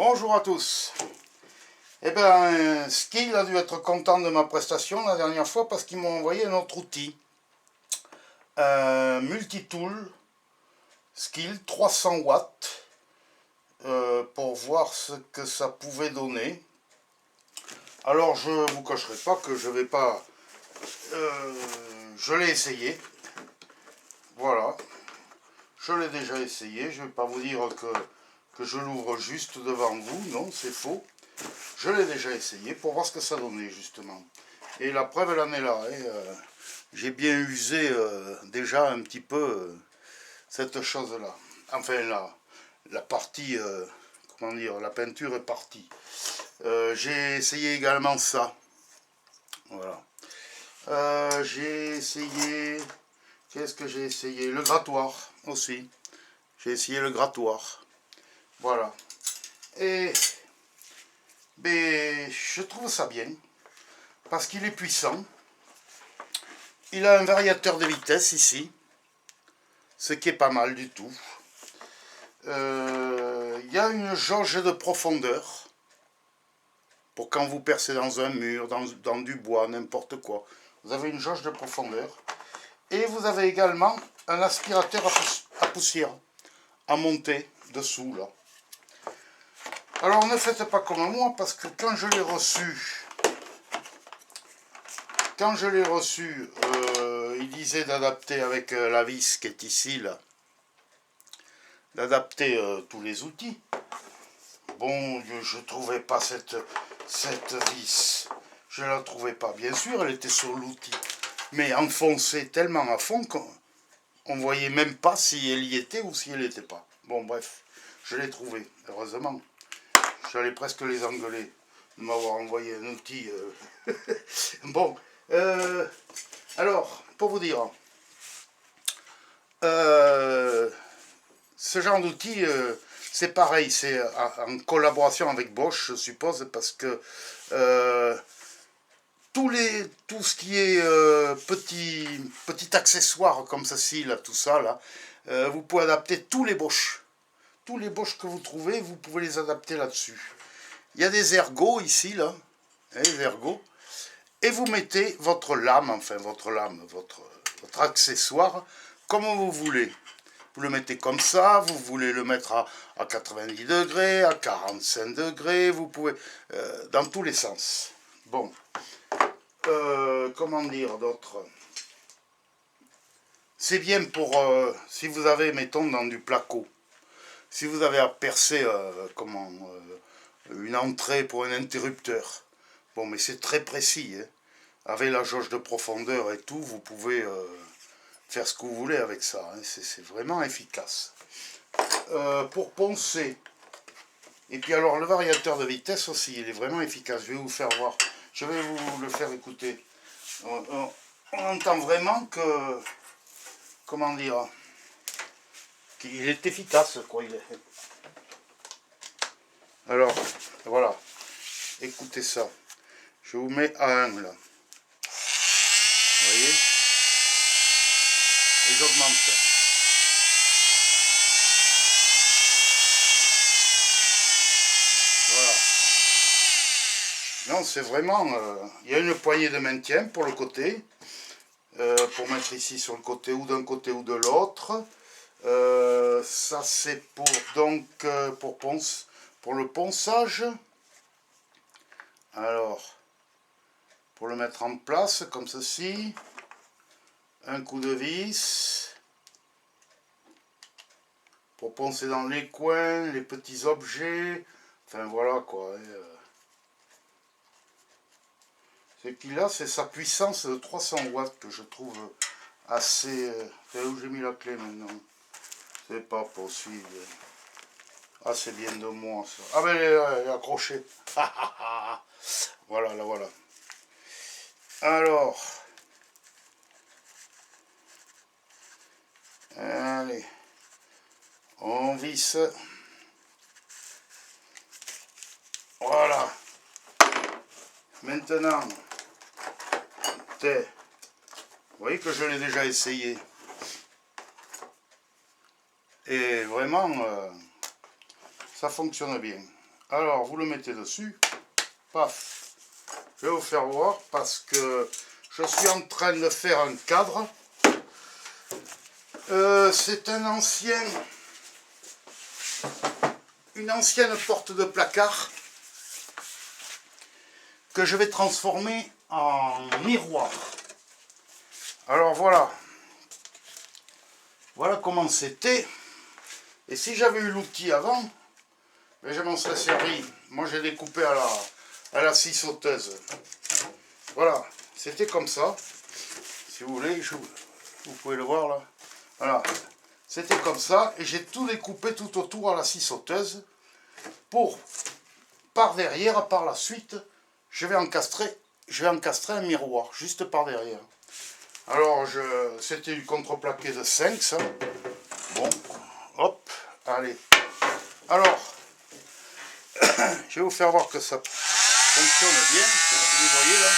Bonjour à tous. Eh bien, Skill a dû être content de ma prestation la dernière fois parce qu'ils m'ont envoyé un autre outil. Un multitool Skill 300 watts pour voir ce que ça pouvait donner. Alors je ne vous cacherai pas que je vais pas... je l'ai essayé. Voilà. Je l'ai déjà essayé. Je ne vais pas vous dire que je l'ouvre juste devant vous. Non, c'est faux. Je l'ai déjà essayé pour voir ce que ça donnait justement. Et la preuve elle en est là. J'ai bien usé déjà un petit peu cette chose là. Enfin la partie, comment dire, la peinture est partie. J'ai essayé également ça. Voilà. J'ai essayé... Qu'est-ce que j'ai essayé? Le grattoir aussi. J'ai essayé le grattoir. Voilà. Et... mais je trouve ça bien. Parce qu'il est puissant. Il a un variateur de vitesse ici. Ce qui est pas mal du tout. Il y a une jauge de profondeur. Pour quand vous percez dans un mur, dans du bois, n'importe quoi. Vous avez une jauge de profondeur. Et vous avez également un aspirateur à poussière à monter dessous là. Alors ne faites pas comme moi parce que quand je l'ai reçu, il disait d'adapter avec la vis qui est ici là, d'adapter tous les outils. Bon, je trouvais pas cette vis, je la trouvais pas. Bien sûr, elle était sur l'outil, mais enfoncée tellement à fond qu'on voyait même pas si elle y était ou si elle n'était pas. Bon, bref, je l'ai trouvée, heureusement. J'allais presque les engueuler de m'avoir envoyé un outil. Bon, alors, pour vous dire, ce genre d'outil, c'est pareil, c'est en collaboration avec Bosch, je suppose, parce que tout ce qui est petit accessoire comme ceci, là, tout ça, là, vous pouvez adapter tous les Bosch. Tous les Bosch que vous trouvez, vous pouvez les adapter là-dessus. Il y a des ergots ici, là, les ergots, et vous mettez votre lame, enfin votre accessoire, comme vous voulez. Vous le mettez comme ça, vous voulez le mettre à 90 degrés, à 45 degrés, vous pouvez, dans tous les sens. Bon, comment dire d'autre? C'est bien pour, si vous avez, mettons, dans du placo, si vous avez à percer, une entrée pour un interrupteur. Bon, mais c'est très précis, hein. Avec la jauge de profondeur et tout, vous pouvez faire ce que vous voulez avec ça, hein. C'est vraiment efficace. Pour poncer, et puis alors le variateur de vitesse aussi, il est vraiment efficace. Je vais vous faire voir, je vais vous le faire écouter. On entend vraiment que, comment dire, qu'il est efficace, quoi. Alors, voilà, écoutez ça. Je vous mets à 1 là. Vous voyez? Et j'augmente ça. Voilà. Non, c'est vraiment... il y a une poignée de maintien pour le côté. Pour mettre ici sur le côté ou d'un côté ou de l'autre. Ça c'est pour donc pour le ponçage. Alors, pour le mettre en place comme ceci, un coup de vis pour poncer dans les coins, les petits objets. Enfin voilà quoi. Ce qu'il a, c'est sa puissance de 300 watts que je trouve assez... c'est où j'ai mis la clé maintenant? C'est pas possible. Ah, c'est bien de moi ça. Ah ben elle est accrochée. Voilà, là voilà. Alors. Allez. On visse. Voilà. Maintenant. Vous voyez que je l'ai déjà essayé. Et vraiment, ça fonctionne bien. Alors, vous le mettez dessus. Paf. Je vais vous faire voir parce que je suis en train de faire un cadre. C'est une ancienne porte de placard que je vais transformer en miroir. Alors voilà. Voilà comment c'était. Et si j'avais eu l'outil avant, ben je m'en serais servi. Moi j'ai découpé à la scie sauteuse. Voilà, c'était comme ça. Si vous voulez, vous pouvez le voir là. Voilà, c'était comme ça. Et j'ai tout découpé tout autour à la scie sauteuse. Pour, par derrière, par la suite, je vais encastrer un miroir, juste par derrière. Alors, c'était du contreplaqué de 5, ça. Bon, hop, allez. Alors, je vais vous faire voir que ça fonctionne bien. Vous voyez là.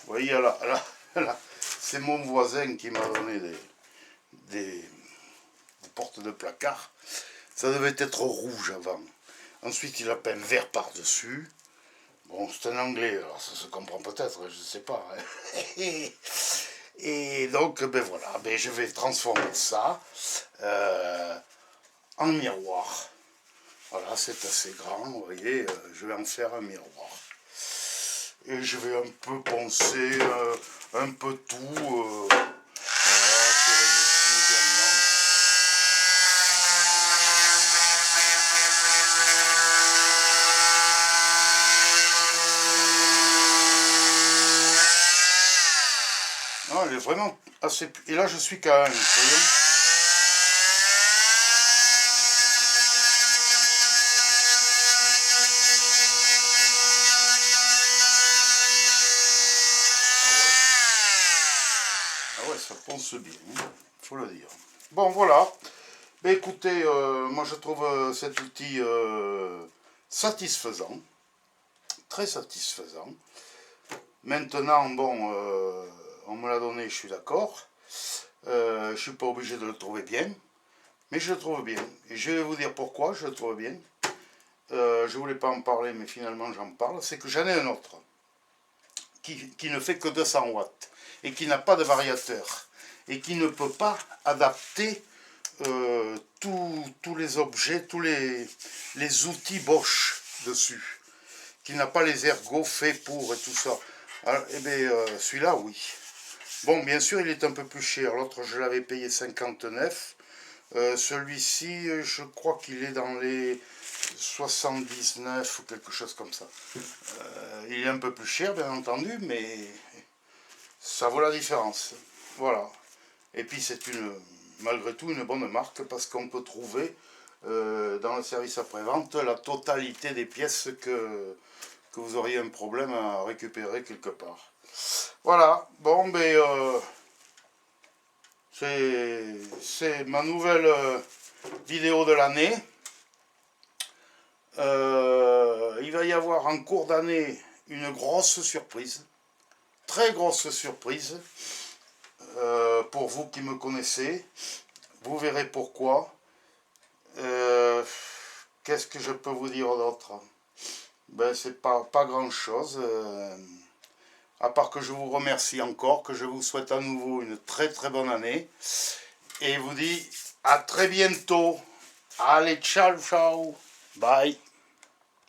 Vous voyez là, c'est mon voisin qui m'a donné des portes de placard. Ça devait être rouge avant. Ensuite, il a peint vert par-dessus. Bon, c'est un anglais, alors ça se comprend peut-être, je ne sais pas. Et donc, ben voilà, ben je vais transformer ça en miroir. Voilà, c'est assez grand, vous voyez, je vais en faire un miroir. Et je vais un peu poncer un peu tout. Voilà, tirer dessus également. Non, elle est vraiment assez... Et là, je suis quand même, vous voyez. Ah ouais, ça ponce bien, il faut le dire. Bon, voilà. Ben, écoutez, moi je trouve cet outil satisfaisant. Très satisfaisant. Maintenant, bon, on me l'a donné, je suis d'accord. Je ne suis pas obligé de le trouver bien. Mais je le trouve bien. Et je vais vous dire pourquoi je le trouve bien. Je ne voulais pas en parler, mais finalement j'en parle. C'est que j'en ai un autre. Qui ne fait que 200 watts. Et qui n'a pas de variateur. Et qui ne peut pas adapter tous les objets, tous les outils Bosch dessus. Qui n'a pas les ergots faits pour et tout ça. Alors, eh bien, celui-là, oui. Bon, bien sûr, il est un peu plus cher. L'autre, je l'avais payé 59. Celui-ci, je crois qu'il est dans les 79 ou quelque chose comme ça. Il est un peu plus cher, bien entendu, mais ça vaut la différence. Voilà. Et puis, c'est malgré tout une bonne marque parce qu'on peut trouver dans le service après-vente la totalité des pièces que vous auriez un problème à récupérer quelque part. Voilà, bon, ben, c'est ma nouvelle vidéo de l'année. Il va y avoir en cours d'année une grosse surprise, très grosse surprise, pour vous qui me connaissez. Vous verrez pourquoi. Qu'est-ce que je peux vous dire d'autre? Ben, c'est pas grand chose, à part que je vous remercie encore, que je vous souhaite à nouveau une très très bonne année, et vous dis à très bientôt. Allez, ciao ciao, bye.